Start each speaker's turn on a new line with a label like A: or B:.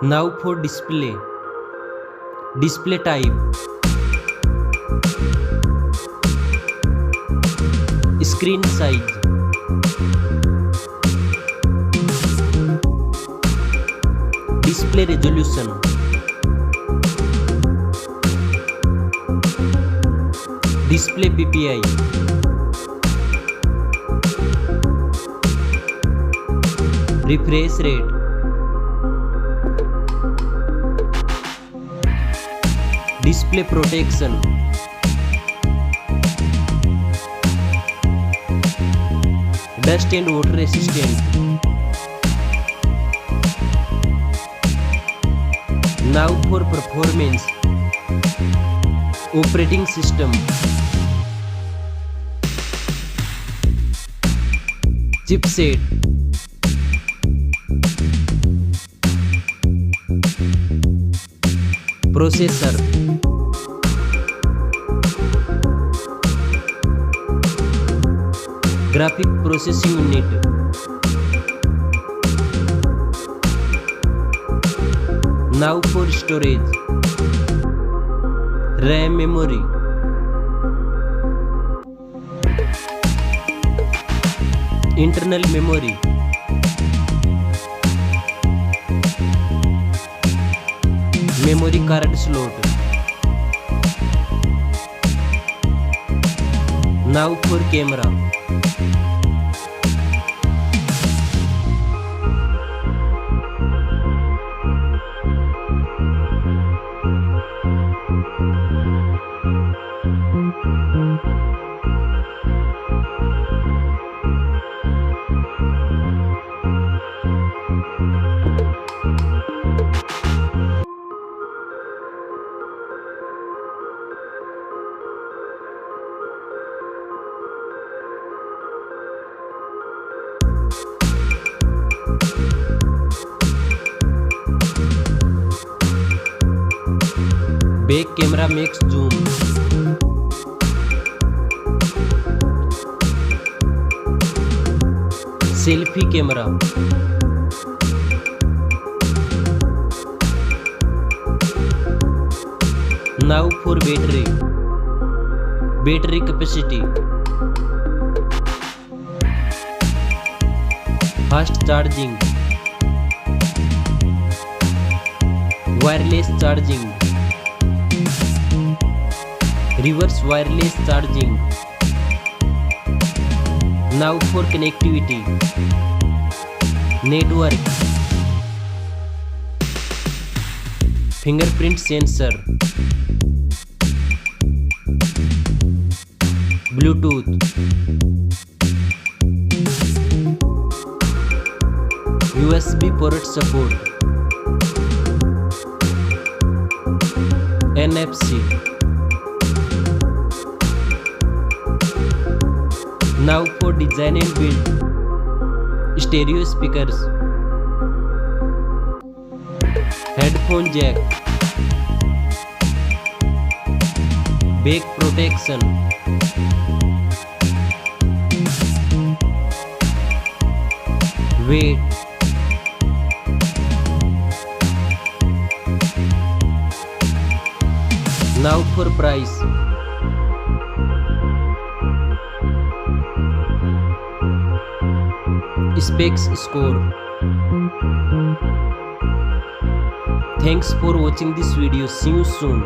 A: Now for display. Display type. Screen size. Display resolution. Display PPI. Refresh rate. Display protection. Dust and water resistant. Now for performance. Operating system. Chipset. Processor. Graphic processing unit. Now for storage. RAM memory. Internal memory. Memory card slot. Now for camera. Back camera makes zoom. Selfie camera. Now for battery. Battery capacity. Fast charging. Wireless charging. Reverse wireless charging. Now for connectivity. Network. Fingerprint sensor. Bluetooth. USB port support. NFC. Now for design and build. Stereo speakers. Headphone jack. Back protection. Weight. Now for price. Specs score. Thanks for watching this video. See you soon.